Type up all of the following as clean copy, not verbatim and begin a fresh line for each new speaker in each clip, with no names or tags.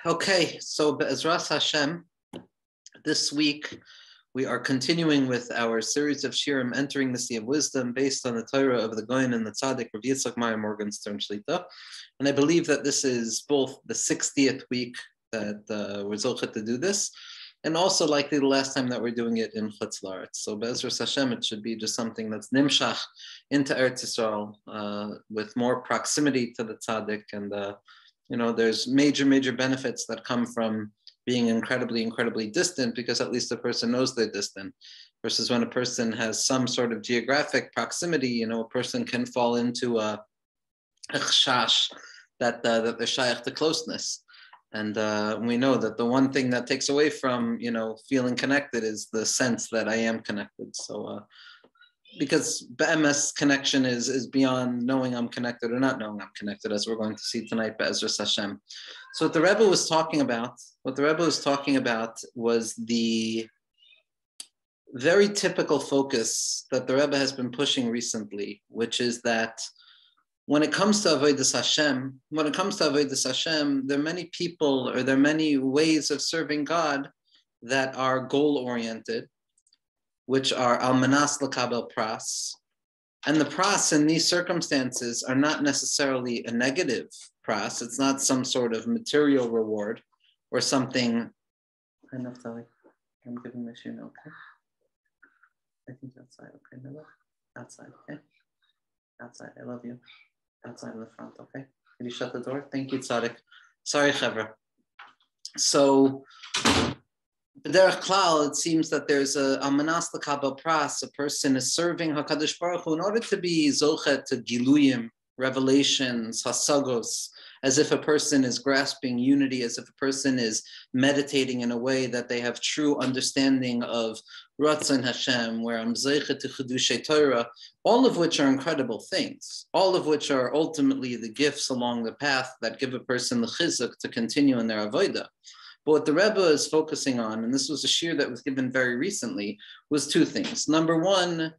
Okay, so Be'ezras Hashem, this week we are continuing with our series of shirim entering the Sea of Wisdom based on the Torah of the Goyen and the Tzaddik, Rav Yitzchak Meyer Morgenstern Shlita. And I believe that this is both the 60th week that we're zochet to do this, and also likely the last time that we're doing it in Chutz La'aretz. So Be'ezras Hashem, it should be just something that's nimshach into Eretz Yisrael with more proximity to the Tzaddik. And there's major benefits that come from being incredibly distant, because at least the person knows they're distant, versus when a person has some sort of geographic proximity, a person can fall into a chashash that they're shaykh to closeness. And we know that the one thing that takes away from, feeling connected is the sense that I am connected. So, because BMS connection is beyond knowing I'm connected or not knowing I'm connected, as we're going to see tonight, Be'ezras Hashem. So what the Rebbe was talking about was the very typical focus that the Rebbe has been pushing recently, which is that when it comes to Avodas Hashem, there are many people, or there are many ways of serving God that are goal-oriented, which are al manas l'kabel pras. And the pras in these circumstances are not necessarily a negative pras. It's not some sort of material reward or something. I'm giving this okay? I think outside, okay? No, outside, okay? Outside, I love you. Outside in the front, okay? Can you shut the door? Thank you, Tzaddik. Sorry, Chevra. So, B'derech klal, it seems that there's a manas l'kabel pras. A person is serving HaKadosh Baruch Hu in order to be zochet to giluyim, revelations, hasagos, as if a person is grasping unity, as if a person is meditating in a way that they have true understanding of Ratzon Hashem, where I'm zeichet to Chedushay Torah, all of which are incredible things, all of which are ultimately the gifts along the path that give a person the chizuk to continue in their avodah. But what the Rebbe is focusing on, and this was a shir that was given very recently, was two things. Number one,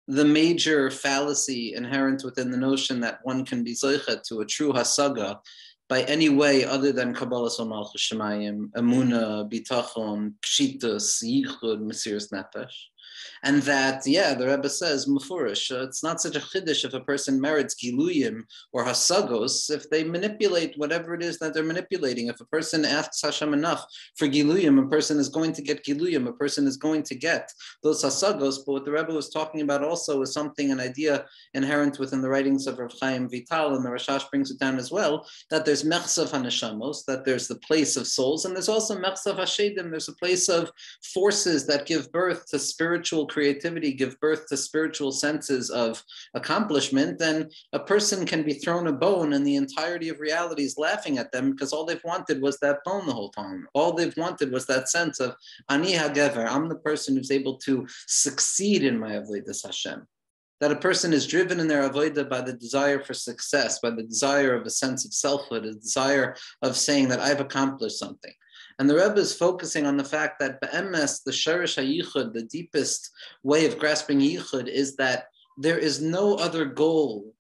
the major fallacy inherent within the notion that one can be zeichet to a true hasaga by any way other than Kabbalas Malchus Shemayim, Emunah, Bitachon, Pshitus, Yichud, Mesiras Nefesh. And that, the Rebbe says, Mufurish, it's not such a chiddush if a person merits giluyim or hasagos, if they manipulate whatever it is that they're manipulating. If a person asks Hashem enough for giluyim, a person is going to get giluyim, a person is going to get those hasagos. But what the Rebbe was talking about also is an idea inherent within the writings of Rav Chaim Vital, and the Rashash brings it down as well, that there's mechsav haneshamos, that there's the place of souls, and there's also mechsav hashedim, there's a place of forces that give birth to spiritual creativity, give birth to spiritual senses of accomplishment. Then a person can be thrown a bone and the entirety of reality is laughing at them, because all they've wanted was that bone the whole time. All they've wanted was that sense of ani hagever, I'm the person who's able to succeed in my avodas Hashem. That a person is driven in their avodah by the desire for success, by the desire of a sense of selfhood, a desire of saying that I've accomplished something. And the Rebbe is focusing on the fact that be'emes, the sherish hayichud, the deepest way of grasping yichud, is that there is no other goal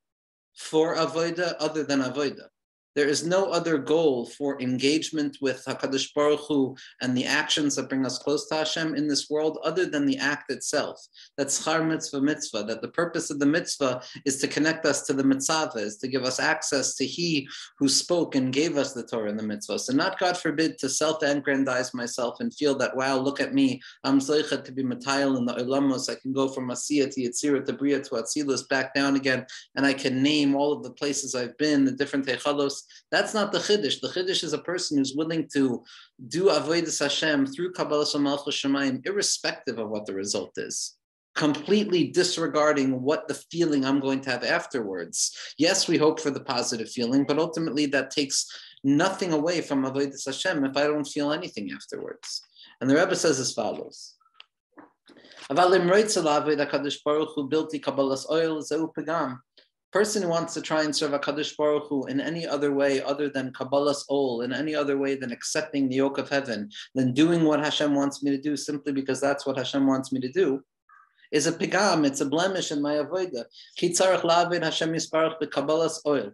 for avodah other than avodah. There is no other goal for engagement with HaKadosh Baruch Hu and the actions that bring us close to Hashem in this world other than the act itself. That's schar mitzvah, that the purpose of the mitzvah is to connect us to the mitzvah, is to give us access to He who spoke and gave us the Torah and the mitzvah. So not, God forbid, to self-aggrandize myself and feel that, wow, look at me, I'm zeichet to be matayil in the olamos, I can go from Asiyah to Yetzirah to Bria to Atzilus, back down again, and I can name all of the places I've been, the different techalos. That's not the chiddush. The chiddush is a person who's willing to do avodas Hashem through Kabbalas Malchus Shemayim, irrespective of what the result is, completely disregarding what the feeling I'm going to have afterwards. Yes, we hope for the positive feeling, but ultimately that takes nothing away from avodas Hashem if I don't feel anything afterwards. And the Rebbe says as follows: person who wants to try and serve HaKadosh Baruch Hu in any other way other than Kabbalah's ol, in any other way than accepting the yoke of heaven, than doing what Hashem wants me to do simply because that's what Hashem wants me to do, is a pigam, it's a blemish in my avodah. Ki tzarech la'aved Hashem yisparach b'Kabbalah's ol.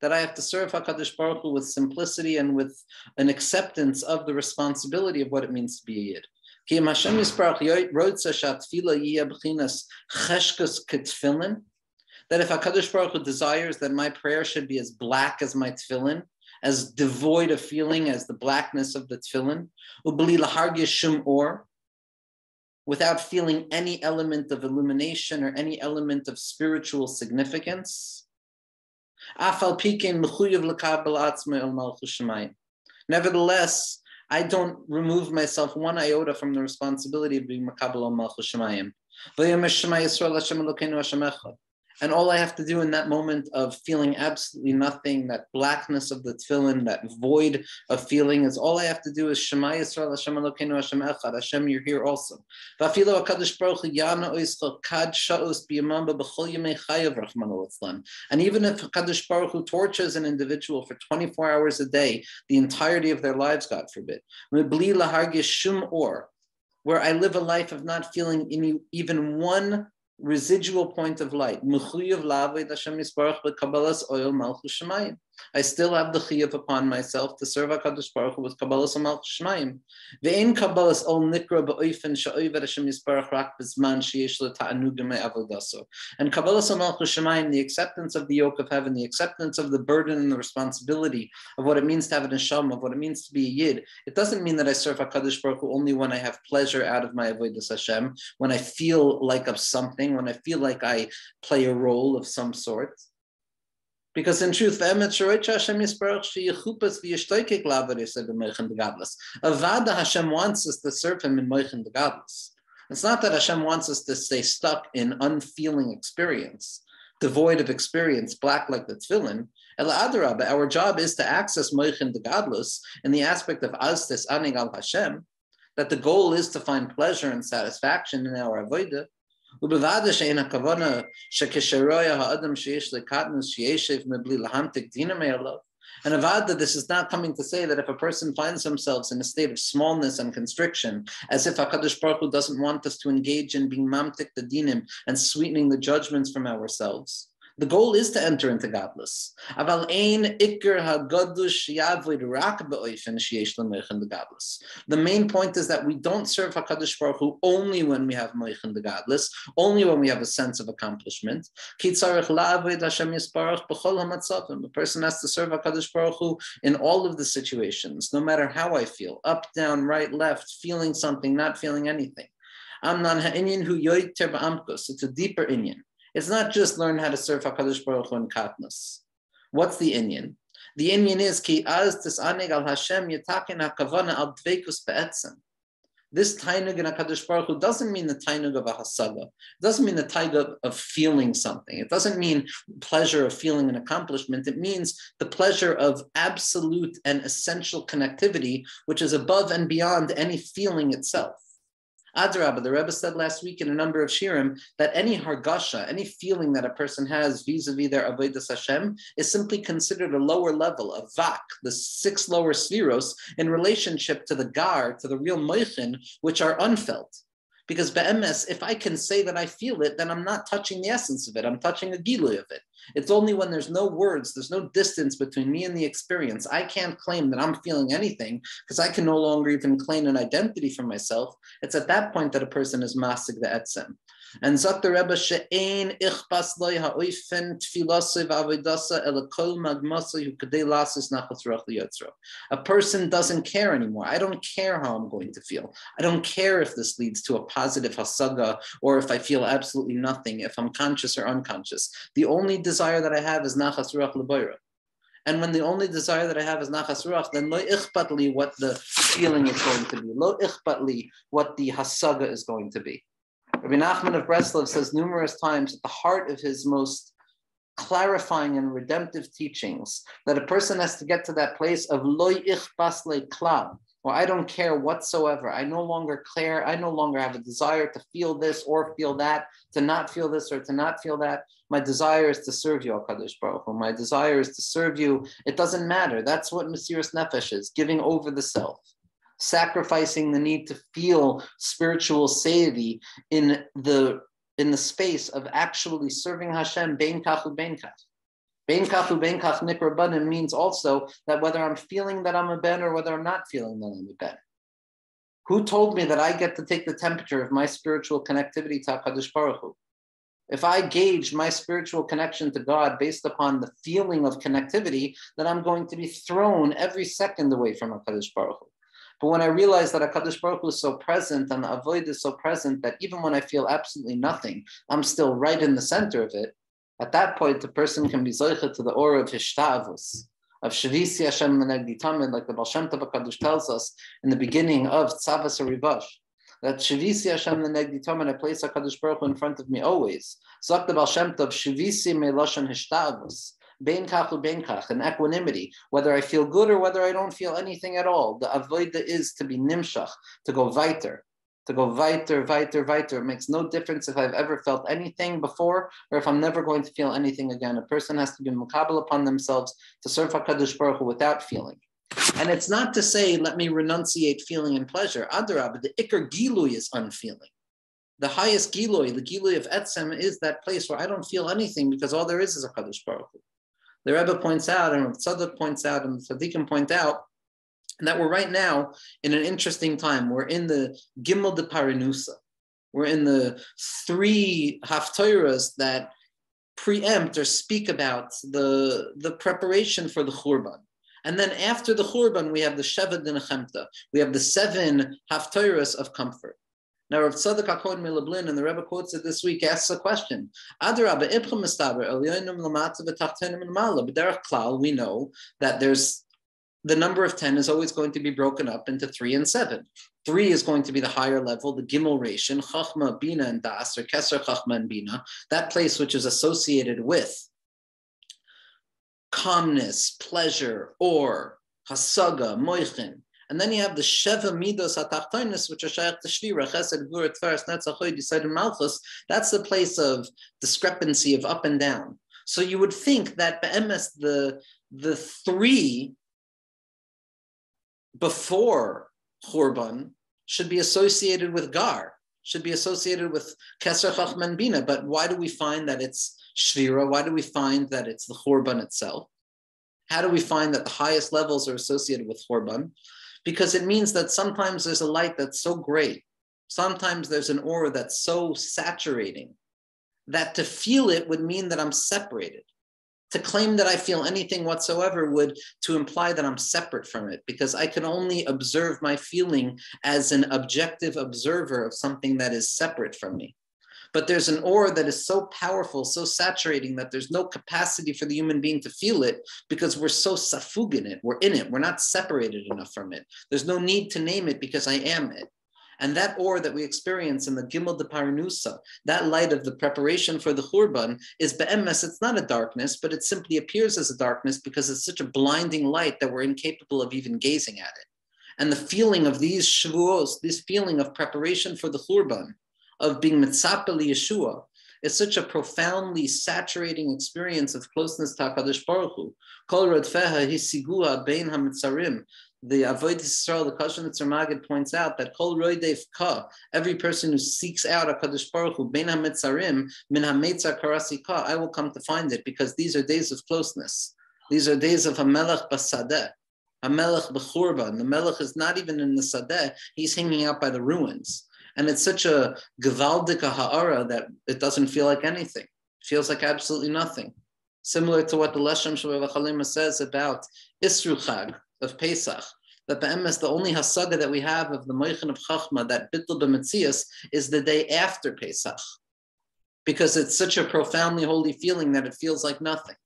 that I have to serve HaKadosh Baruch Hu with simplicity and with an acceptance of the responsibility of what it means to be a Yid. That if HaKadosh Baruch Hu desires that my prayer should be as black as my tefillin, as devoid of feeling as the blackness of the tefillin, ubli lahargish shum or, without feeling any element of illumination or any element of spiritual significance. Nevertheless, I don't remove myself one iota from the responsibility of being Makabel al Malchus Shemayim. And all I have to do in that moment of feeling absolutely nothing, that blackness of the tefillin, that void of feeling, is all I have to do is Shema Yisrael Hashem Elokeinu Hashem Echad. Hashem, you're here also. And even if HaKadosh Baruch Hu tortures an individual for 24 hours a day, the entirety of their lives, God forbid, where I live a life of not feeling even one residual point of light. I still have the chiyuv upon myself to serve HaKadosh Baruch Hu with Kabbalas Malchus Shemayim. Ve'ein Kabbalas ol nikra ba'oifen she'oivet Hashem Yisparach rak b'zman sheyesh lo ta'anugim me'avodaso. And Kabbalas Malchus Shemayim, the acceptance of the yoke of heaven, the acceptance of the burden and the responsibility of what it means to have an neshama, of what it means to be a yid. It doesn't mean that I serve HaKadosh Baruch Hu only when I have pleasure out of my avodas Hashem, when I feel like of something, when I feel like I play a role of some sort. Because in truth, Avada Hashem wants us to serve Him in Moichin de Gadlus. It's not that Hashem wants us to stay stuck in unfeeling experience, devoid of experience, black like the tefillin. Ela adarabah, our job is to access Moichin de Gadlus in the aspect of Aztes Anig al Hashem, that the goal is to find pleasure and satisfaction in our avodah. And avada this is not coming to say that if a person finds themselves in a state of smallness and constriction, as if HaKadosh Baruch Hu doesn't want us to engage in being mamtik the dinim and sweetening the judgments from ourselves. The goal is to enter into Gadlus. The main point is that we don't serve HaKadosh Baruch Hu only when we have Moichin de Gadlus, only when we have a sense of accomplishment. A person has to serve HaKadosh Baruch Hu in all of the situations, no matter how I feel, up, down, right, left, feeling something, not feeling anything. It's a deeper inyan. It's not just learn how to serve HaKadosh Baruch Hu in Katnus. What's the inyan? The inyan is ki az tisaneg al Hashem yitakin hakavana al dveikus be'etzem. This tainug in HaKadosh Baruch Hu doesn't mean the tainug of a hasaga. It doesn't mean the tainug of feeling something. It doesn't mean pleasure of feeling an accomplishment. It means the pleasure of absolute and essential connectivity, which is above and beyond any feeling itself. Adrabah, the Rebbe said last week in a number of shirim that any hargasha, any feeling that a person has vis-a-vis their avodas Hashem, is simply considered a lower level, a vak, the 6 lower spheros, in relationship to the gar, to the real moichin, which are unfelt. Because be'emes, if I can say that I feel it, then I'm not touching the essence of it. I'm touching a gilui of it. It's only when there's no words, there's no distance between me and the experience. I can't claim that I'm feeling anything because I can no longer even claim an identity for myself. It's at that point that a person is masig the etzem. And Zok the Rebbe she'ein ichpas loy ha'oifen tfilasei v'avodasa ela kol magmasei hu kadei lasis nachas ruach liyotzro. A person doesn't care anymore. I don't care how I'm going to feel. I don't care if this leads to a positive hasaga or if I feel absolutely nothing, if I'm conscious or unconscious. The only desire that I have is nachas ruach l'boira. And when the only desire that I have is nachas ruach, then lo ichpat li what the feeling is going to be. Lo ichpat li what the hasaga is going to be. Rabbi Nachman of Breslov says numerous times at the heart of his most clarifying and redemptive teachings that a person has to get to that place of loy ichbas le klal, or I don't care whatsoever. I no longer care. I no longer have a desire to feel this or feel that, to not feel this or to not feel that. My desire is to serve you, HaKadosh Baruch Hu. My desire is to serve you. It doesn't matter. That's what Mesiras Nefesh is, giving over the self. Sacrificing the need to feel spiritual safety in the space of actually serving Hashem bein kach ubein kach. Bein kach ubein kach nikra banim means also that whether I'm feeling that I'm a ben or whether I'm not feeling that I'm a ben. Who told me that I get to take the temperature of my spiritual connectivity to HaKadosh Baruch Hu? If I gauge my spiritual connection to God based upon the feeling of connectivity, then I'm going to be thrown every second away from HaKadosh Baruch Hu. But when I realize that HaKadosh Baruch Hu is so present and the avoid is so present that even when I feel absolutely nothing, I'm still right in the center of it, at that point, the person can be zoicha to the aura of hishtavus, of Shavisi Hashem Menegdi Tamid, like the Baal Shem Tov HaKadosh tells us in the beginning of Tzavas HaRivash, that Shavisi Hashem Menegdi Tamid, I place HaKadosh Baruch Hu in front of me always. Zok the Baal Shem Tov, Shavisi Meloshan Hishtavus, Bein Kach Ubein Kach, an equanimity, whether I feel good or whether I don't feel anything at all. The avoida is to be nimshach, to go weiter. To go weiter. It makes no difference if I've ever felt anything before or if I'm never going to feel anything again. A person has to be makabel upon themselves to serve HaKadosh Baruch Hu without feeling. And it's not to say, let me renunciate feeling and pleasure. Adarab, the ikar gilui is unfeeling. The highest gilui, the gilui of etzem, is that place where I don't feel anything because all there is HaKadosh Baruch Hu. The Rebbe points out, and Tzadok points out, and the Tzaddikim point out, that we're right now in an interesting time. We're in the Gimel de Paranusa. We're in the 3 haftorahs that preempt or speak about the preparation for the Churban. And then after the Churban, we have the Sheva de Nechemta. We have the 7 haftorahs of comfort. Now, Rav Tzadok HaKohen Milublin, and the Rebbe quotes it this week, asks a question. Adarabba, Ibcha Mistaber, Elyonim Lamata V'Tachtenim L'Mala. B'derech Klal, we know that there's the number of 10 is always going to be broken up into 3 and 7. 3 is going to be the higher level, the Gimel Ration, Chachma, Bina, and Das, or Keser, Chachma, and Bina, that place which is associated with calmness, pleasure, or Hasaga, Moichin. And then you have the Sheva Midos HaTachtonis, which are Shaykh Teshvira, Chesed, Gvur, Tveres, Netzach, Hod, Yisod, and Malchus. That's the place of discrepancy, of up and down. So you would think that Be'emes, the 3 before Churban should be associated with Gar, should be associated with Keser Chachman Bina. But why do we find that it's Shvira? Why do we find that it's the Churban itself? How do we find that the highest levels are associated with Churban? Because it means that sometimes there's a light that's so great, sometimes there's an aura that's so saturating, that to feel it would mean that I'm separated. To claim that I feel anything whatsoever would to imply that I'm separate from it, because I can only observe my feeling as an objective observer of something that is separate from me. But there's an aura that is so powerful, so saturating, that there's no capacity for the human being to feel it because we're so safug in it. We're in it. We're not separated enough from it. There's no need to name it because I am it. And that aura that we experience in the Gimel de Paranusa, that light of the preparation for the Churban, is be'emes. It's not a darkness, but it simply appears as a darkness because it's such a blinding light that we're incapable of even gazing at it. And the feeling of these Shavuos, this feeling of preparation for the Churban, of being mitzapeh Yeshua, is such a profoundly saturating experience of closeness to HaKadosh Baruch Hu. Kol rodfeha hisigua bein hamitzarim. The Avodah Yisrael, the Kashon Tzar Magid points out that Kol Roidev Ka, every person who seeks out HaKadosh Baruch Hu, Bein HaMitzarim, Min HaMeitzar Karasi Ka, I will come to find it, because these are days of closeness. These are days of HaMelech Basadeh, HaMelech B'churban. The Melech is not even in the Sadeh, he's hanging out by the ruins. And it's such a Gevaldika Ha'ara that it doesn't feel like anything. It feels like absolutely nothing. Similar to what the Leshem Shabbat Chalima says about Isru Chag of Pesach, that be'emes, the only hasaga that we have of the Moichin of Chachma, that Bittul B'Metzias, is the day after Pesach, because it's such a profoundly holy feeling that it feels like nothing.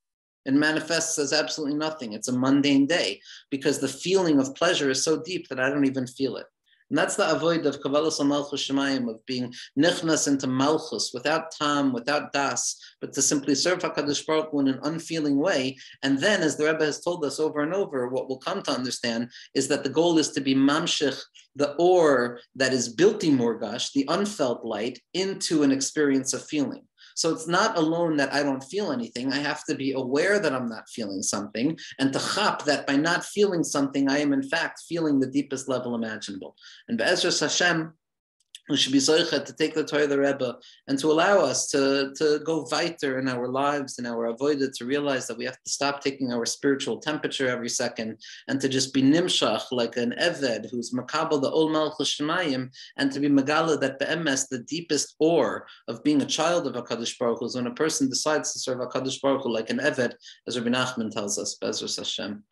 It manifests as absolutely nothing. It's a mundane day because the feeling of pleasure is so deep that I don't even feel it. And that's the avoid of Kabbalas HaMalchus Shemayim, of being nichnas into Malchus, without tam, without das, but to simply serve HaKadosh Baruch Hu in an unfeeling way. And then, as the Rebbe has told us over and over, what we'll come to understand is that the goal is to be mamshich, the or that is bilti morgash, the unfelt light, into an experience of feeling. So it's not alone that I don't feel anything. I have to be aware that I'm not feeling something, and to chap that by not feeling something, I am in fact feeling the deepest level imaginable. And Be'ezras Hashem, who should be zoichet to take the Torah of the Rebbe and to allow us to go weiter in our lives, in our avodah, to realize that we have to stop taking our spiritual temperature every second and to just be nimshach like an eved who's makabel the ol malchus shemayim, and to be megala that be'emes, the deepest ore of being a child of HaKadosh Baruch Hu is when a person decides to serve HaKadosh Baruch Hu like an eved, as Rabbi Nachman tells us, Be'ezras Hashem.